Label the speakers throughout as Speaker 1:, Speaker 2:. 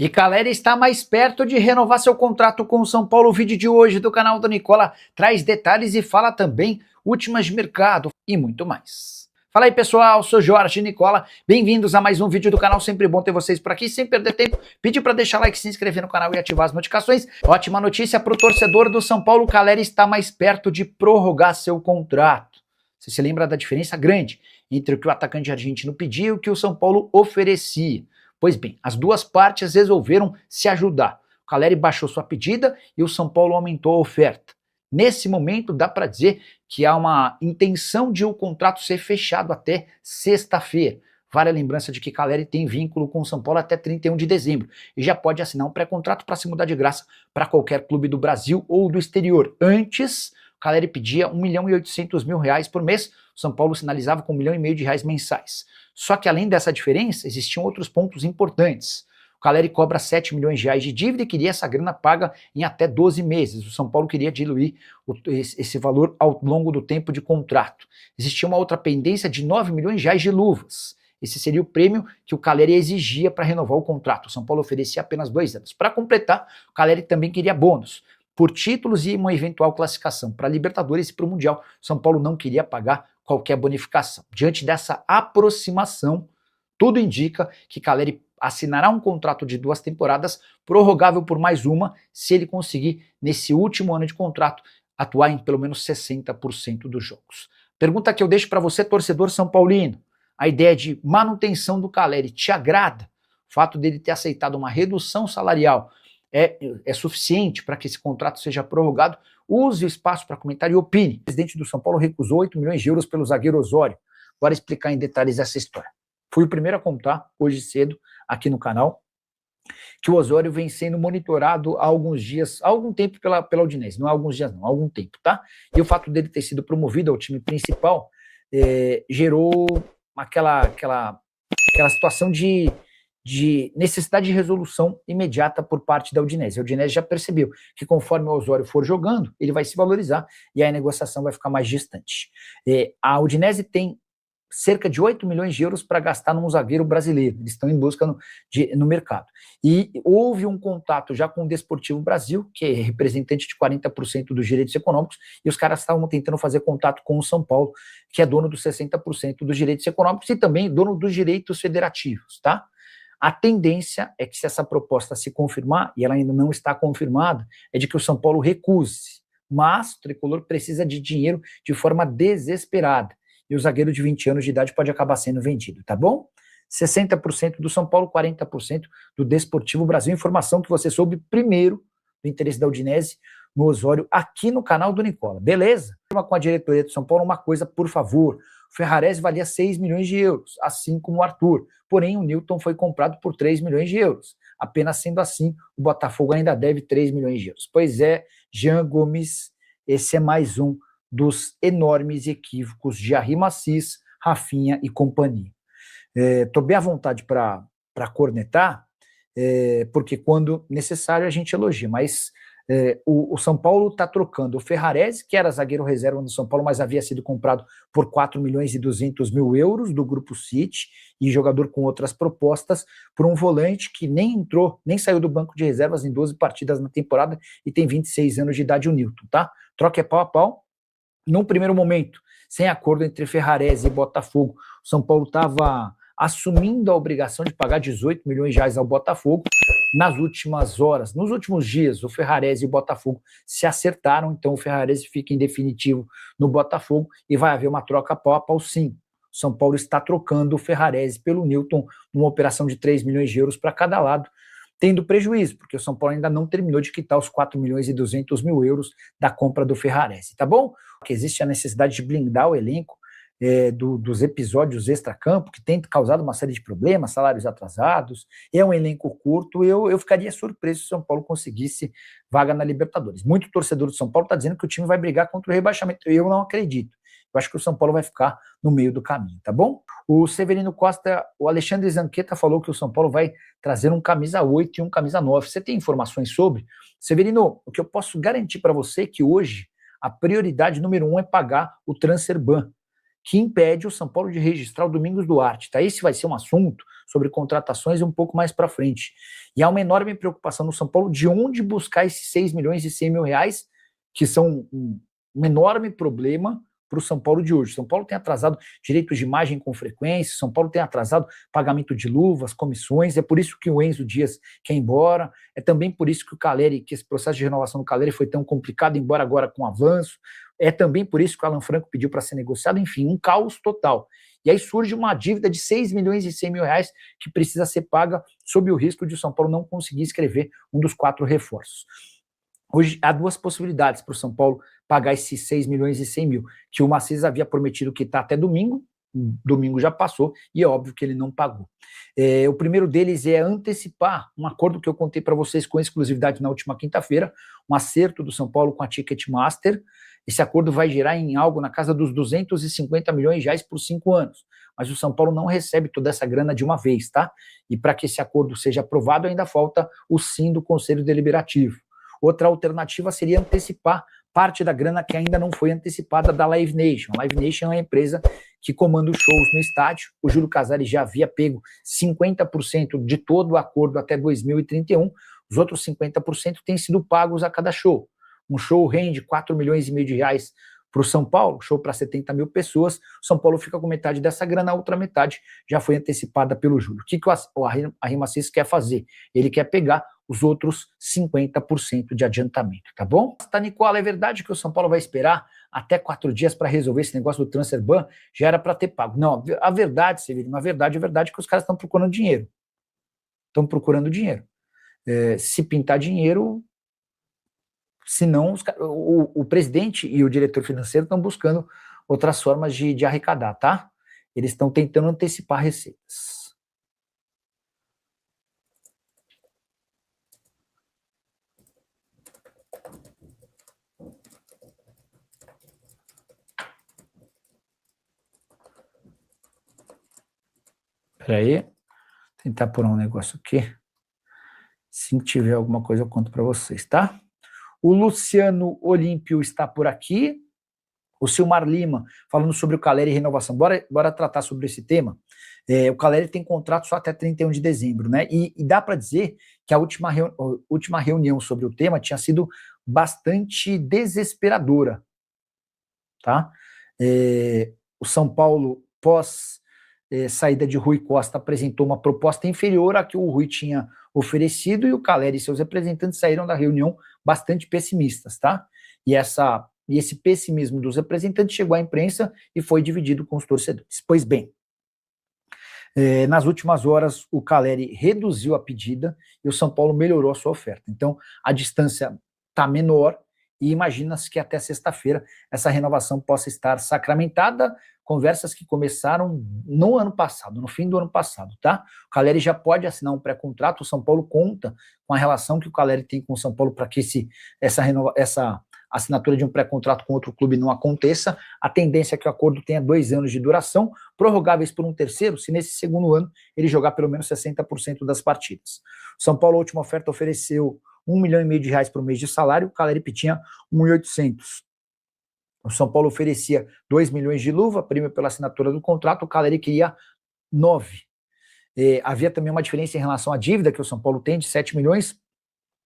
Speaker 1: E Caleri está mais perto de renovar seu contrato com o São Paulo. O vídeo de hoje do canal do Nicola traz detalhes e fala também últimas de mercado e muito mais. Fala aí pessoal, sou Jorge Nicola, bem-vindos a mais um vídeo do canal, sempre bom ter vocês por aqui, sem perder tempo, pedir para deixar like, se inscrever no canal e ativar as notificações. Ótima notícia para o torcedor do São Paulo, Caleri está mais perto de prorrogar seu contrato. Você se lembra da diferença grande entre o que o atacante argentino pedia e o que o São Paulo oferecia? Pois bem, as duas partes resolveram se ajudar. O Caleri baixou sua pedida e o São Paulo aumentou a oferta. Nesse momento, dá para dizer que há uma intenção de o contrato ser fechado até sexta-feira. Vale a lembrança de que Caleri tem vínculo com o São Paulo até 31 de dezembro e já pode assinar um pré-contrato para se mudar de graça para qualquer clube do Brasil ou do exterior. Antes, Caleri pedia R$ 1.800.000 por mês, o São Paulo sinalizava com R$ 1,5 milhão mensais. Só que além dessa diferença, existiam outros pontos importantes. O Caleri cobra R$ 7 milhões de dívida e queria essa grana paga em até 12 meses. O São Paulo queria diluir esse valor ao longo do tempo de contrato. Existia uma outra pendência de R$ 9 milhões de luvas. Esse seria o prêmio que o Caleri exigia para renovar o contrato. O São Paulo oferecia apenas 2 anos. Para completar, o Caleri também queria bônus por títulos e uma eventual classificação para a Libertadores e para o Mundial. São Paulo não queria pagar qualquer bonificação. Diante dessa aproximação, tudo indica que Caleri assinará um contrato de 2 temporadas, prorrogável por mais uma, se ele conseguir, nesse último ano de contrato, atuar em pelo menos 60% dos jogos. Pergunta que eu deixo para você, torcedor são paulino. A ideia de manutenção do Caleri te agrada? O fato dele ter aceitado uma redução salarial é suficiente para que esse contrato seja prorrogado? Use o espaço para comentar e opine. O presidente do São Paulo recusou 8 milhões de euros pelo zagueiro Osório. Bora explicar em detalhes essa história. Fui o primeiro a contar, hoje cedo, aqui no canal, que o Osório vem sendo monitorado há alguns dias, há algum tempo pela Udinese. Não há alguns dias não, há algum tempo, tá? E o fato dele ter sido promovido ao time principal gerou aquela situação de necessidade de resolução imediata por parte da Udinese. A Udinese já percebeu que conforme o Osório for jogando, ele vai se valorizar e aí a negociação vai ficar mais distante. A Udinese tem cerca de 8 milhões de euros para gastar num zagueiro brasileiro. Eles estão em busca no mercado. E houve um contato já com o Desportivo Brasil, que é representante de 40% dos direitos econômicos, e os caras estavam tentando fazer contato com o São Paulo, que é dono dos 60% dos direitos econômicos e também dono dos direitos federativos, tá? A tendência é que, se essa proposta se confirmar, e ela ainda não está confirmada, é de que o São Paulo recuse. Mas o tricolor precisa de dinheiro de forma desesperada. E o zagueiro de 20 anos de idade pode acabar sendo vendido, tá bom? 60% do São Paulo, 40% do Desportivo Brasil. Informação que você soube primeiro do interesse da Udinese no Osório, aqui no canal do Nicola, beleza? Com a diretoria do São Paulo, uma coisa, por favor. O Ferrarese valia 6 milhões de euros, assim como o Arthur. Porém, o Newton foi comprado por 3 milhões de euros. Apenas sendo assim, o Botafogo ainda deve 3 milhões de euros. Pois é, Jean Gomes, esse é mais um dos enormes equívocos de Arry Macis, Rafinha e companhia. Estou bem à vontade para cornetar, porque quando necessário a gente elogia, mas o São Paulo está trocando o Ferrarese, que era zagueiro reserva do São Paulo, mas havia sido comprado por 4 milhões e 200 mil euros do Grupo City, e jogador com outras propostas, por um volante que nem entrou, nem saiu do banco de reservas em 12 partidas na temporada e tem 26 anos de idade, o Newton, tá? Troca é pau a pau. Num primeiro momento, sem acordo entre Ferrarese e Botafogo, o São Paulo estava assumindo a obrigação de pagar 18 milhões de reais ao Botafogo. Nas últimas horas, nos últimos dias, o Ferrarese e o Botafogo se acertaram, então o Ferrarese fica em definitivo no Botafogo e vai haver uma troca pau a pau sim. O São Paulo está trocando o Ferrarese pelo Newton, numa operação de 3 milhões de euros para cada lado, tendo prejuízo, porque o São Paulo ainda não terminou de quitar os 4 milhões e 200 mil euros da compra do Ferrarese, tá bom? Porque existe a necessidade de blindar o elenco dos episódios extracampo, que tem causado uma série de problemas, salários atrasados, é um elenco curto, eu ficaria surpreso se o São Paulo conseguisse vaga na Libertadores. Muito torcedor do São Paulo está dizendo que o time vai brigar contra o rebaixamento, eu não acredito. Eu acho que o São Paulo vai ficar no meio do caminho, tá bom? O Severino Costa, o Alexandre Zanqueta falou que o São Paulo vai trazer um camisa 8 e um camisa 9. Você tem informações sobre? Severino, o que eu posso garantir para você é que hoje a prioridade número 1 é pagar o transfer ban. que impede o São Paulo de registrar o Domingos Duarte. Tá? Esse vai ser um assunto sobre contratações um pouco mais para frente. E há uma enorme preocupação no São Paulo de onde buscar esses 6 milhões e 100 mil reais, que são um enorme problema para o São Paulo de hoje. São Paulo tem atrasado direitos de imagem com frequência, São Paulo tem atrasado pagamento de luvas, comissões, é por isso que o Enzo Dias quer ir embora, é também por isso que o Calleri, que esse processo de renovação do Calleri foi tão complicado, embora agora com avanço, é também por isso que o Alan Franco pediu para ser negociado, enfim, um caos total. E aí surge uma dívida de 6 milhões e 100 mil reais que precisa ser paga sob o risco de o São Paulo não conseguir escrever um dos 4 reforços. Hoje há 2 possibilidades para o São Paulo pagar esses 6 milhões e 100 mil, que o Maciço havia prometido que está até domingo já passou, e é óbvio que ele não pagou. O primeiro deles é antecipar um acordo que eu contei para vocês com exclusividade na última quinta-feira, um acerto do São Paulo com a Ticketmaster. Esse acordo vai gerar em algo na casa dos 250 milhões de reais por 5 anos, mas o São Paulo não recebe toda essa grana de uma vez, tá? E para que esse acordo seja aprovado, ainda falta o sim do Conselho Deliberativo. Outra alternativa seria antecipar parte da grana que ainda não foi antecipada da Live Nation. A Live Nation é uma empresa que comanda os shows no estádio. O Júlio Casares já havia pego 50% de todo o acordo até 2031. Os outros 50% têm sido pagos a cada show. Um show rende 4 milhões e meio de reais para o São Paulo, show para 70 mil pessoas, o São Paulo fica com metade dessa grana, a outra metade já foi antecipada pelo Júlio. O que o Arrima Assis quer fazer? Ele quer pegar os outros 50% de adiantamento, tá bom? Tá, Nicola, é verdade que o São Paulo vai esperar até 4 dias para resolver esse negócio do transfer ban? Já era para ter pago. Não, a verdade, Severino, a verdade é que os caras estão procurando dinheiro. Estão procurando dinheiro. Se pintar dinheiro, senão o presidente e o diretor financeiro estão buscando outras formas de arrecadar, tá? Eles estão tentando antecipar receitas. Espera aí, tentar pôr um negócio aqui. Se tiver alguma coisa eu conto para vocês, tá? O Luciano Olímpio está por aqui. O Silmar Lima, falando sobre o Calleri e renovação. Bora tratar sobre esse tema. O Calleri tem contrato só até 31 de dezembro, né? E dá para dizer que a última reunião sobre o tema tinha sido bastante desesperadora, tá? O São Paulo, pós saída de Rui Costa, apresentou uma proposta inferior à que o Rui tinha oferecido e o Calleri e seus representantes saíram da reunião bastante pessimistas, tá? E esse pessimismo dos representantes chegou à imprensa e foi dividido com os torcedores. Pois bem, nas últimas horas o Calleri reduziu a pedida e o São Paulo melhorou a sua oferta. Então a distância está menor e imagina-se que até sexta-feira essa renovação possa estar sacramentada. Conversas que começaram no ano passado, no fim do ano passado, tá? O Calleri já pode assinar um pré-contrato, o São Paulo conta com a relação que o Calleri tem com o São Paulo para que essa assinatura de um pré-contrato com outro clube não aconteça. A tendência é que o acordo tenha 2 anos de duração, prorrogáveis por um terceiro, se nesse segundo ano ele jogar pelo menos 60% das partidas. O São Paulo, a última oferta, ofereceu 1,5 milhão de reais por mês de salário, o Calleri pedia 1.800. O São Paulo oferecia 2 milhões de luva, prêmio pela assinatura do contrato, o Calleri queria 9. Havia também uma diferença em relação à dívida que o São Paulo tem de 7 milhões.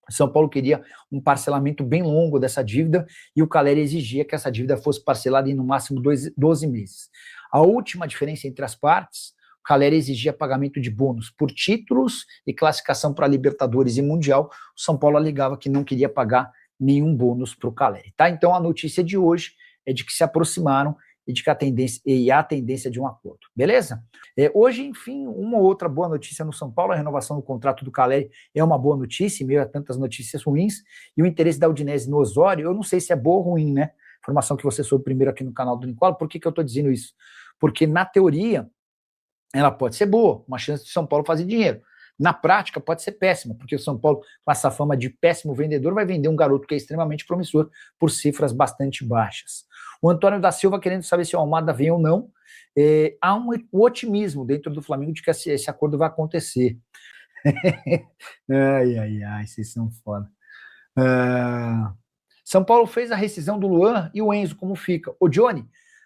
Speaker 1: O São Paulo queria um parcelamento bem longo dessa dívida e o Calleri exigia que essa dívida fosse parcelada em no máximo 12 meses. A última diferença entre as partes, o Calleri exigia pagamento de bônus por títulos e classificação para Libertadores e Mundial. O São Paulo alegava que não queria pagar nenhum bônus para o Calleri, tá? Então a notícia de hoje é de que se aproximaram e de que há a tendência de um acordo, beleza? Hoje, enfim, uma ou outra boa notícia no São Paulo, a renovação do contrato do Calleri é uma boa notícia, em meio a tantas notícias ruins, e o interesse da Udinese no Osório, eu não sei se é boa ou ruim, né? Informação que você soube primeiro aqui no canal do Nicola. Por que eu estou dizendo isso? Porque, na teoria, ela pode ser boa, uma chance de São Paulo fazer dinheiro. Na prática, pode ser péssimo, porque o São Paulo, com essa fama de péssimo vendedor, vai vender um garoto que é extremamente promissor por cifras bastante baixas. O Antônio da Silva querendo saber se o Almada vem ou não. Há um otimismo dentro do Flamengo de que esse acordo vai acontecer. Ai, vocês são foda. São Paulo fez a rescisão do Luan e o Enzo, como fica? Ô, Johnny,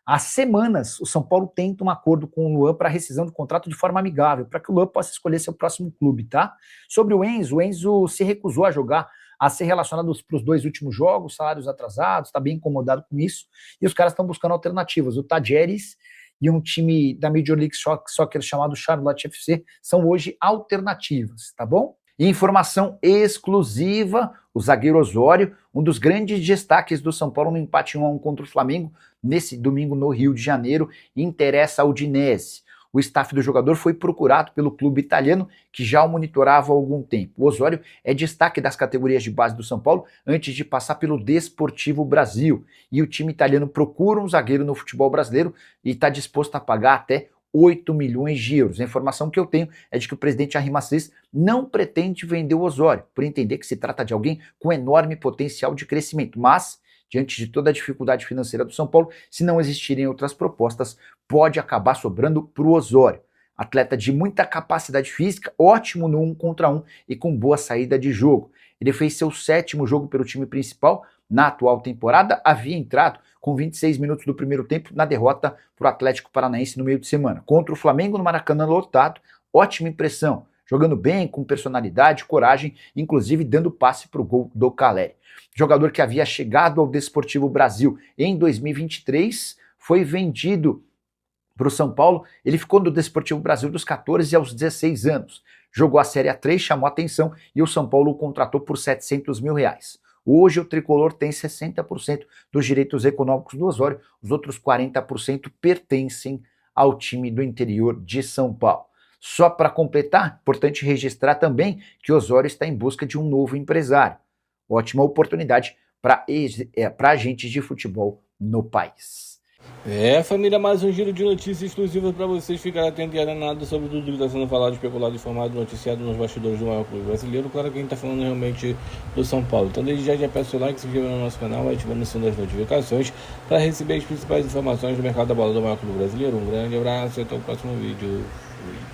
Speaker 1: Há semanas, o São Paulo tenta um acordo com o Luan para rescisão do contrato de forma amigável, para que o Luan possa escolher seu próximo clube, tá? Sobre o Enzo se recusou a jogar, a ser relacionado para os 2 últimos jogos, salários atrasados, está bem incomodado com isso, e os caras estão buscando alternativas. O Tajeres e um time da Major League Soccer chamado Charlotte FC são hoje alternativas, tá bom? E informação exclusiva, o zagueiro Osório, um dos grandes destaques do São Paulo no empate 1-1 contra o Flamengo, nesse domingo no Rio de Janeiro, interessa ao Udinese. O staff do jogador foi procurado pelo clube italiano, que já o monitorava há algum tempo. O Osório é destaque das categorias de base do São Paulo antes de passar pelo Desportivo Brasil. E o time italiano procura um zagueiro no futebol brasileiro e está disposto a pagar até 8 milhões de euros. A informação que eu tenho é de que o presidente Jair Macês não pretende vender o Osório, por entender que se trata de alguém com enorme potencial de crescimento. Mas, diante de toda a dificuldade financeira do São Paulo, se não existirem outras propostas, pode acabar sobrando para o Osório. Atleta de muita capacidade física, ótimo no 1 contra 1 e com boa saída de jogo. Ele fez seu 7º jogo pelo time principal na atual temporada, havia entrado com 26 minutos do primeiro tempo na derrota para o Atlético Paranaense no meio de semana. Contra o Flamengo no Maracanã lotado, ótima impressão, jogando bem, com personalidade, coragem, inclusive dando passe para o gol do Caleri. Jogador que havia chegado ao Desportivo Brasil em 2023, foi vendido para o São Paulo. Ele ficou no Desportivo Brasil dos 14 aos 16 anos. Jogou a Série A3, chamou atenção e o São Paulo o contratou por R$700 mil. Hoje o tricolor tem 60% dos direitos econômicos do Osório, os outros 40% pertencem ao time do interior de São Paulo. Só para completar, importante registrar também que Osório está em busca de um novo empresário. Ótima oportunidade para agentes de futebol no país.
Speaker 2: Família, mais um giro de notícias exclusivas para vocês ficarem atentos e nada sobre tudo que está sendo falado, especulado, informado, noticiado nos bastidores do maior clube brasileiro. Claro que a gente está falando realmente do São Paulo. Então desde já peço o like, se inscreva no nosso canal, ativando o sininho das notificações para receber as principais informações do mercado da bola do maior clube brasileiro. Um grande abraço e até o próximo vídeo. Fui.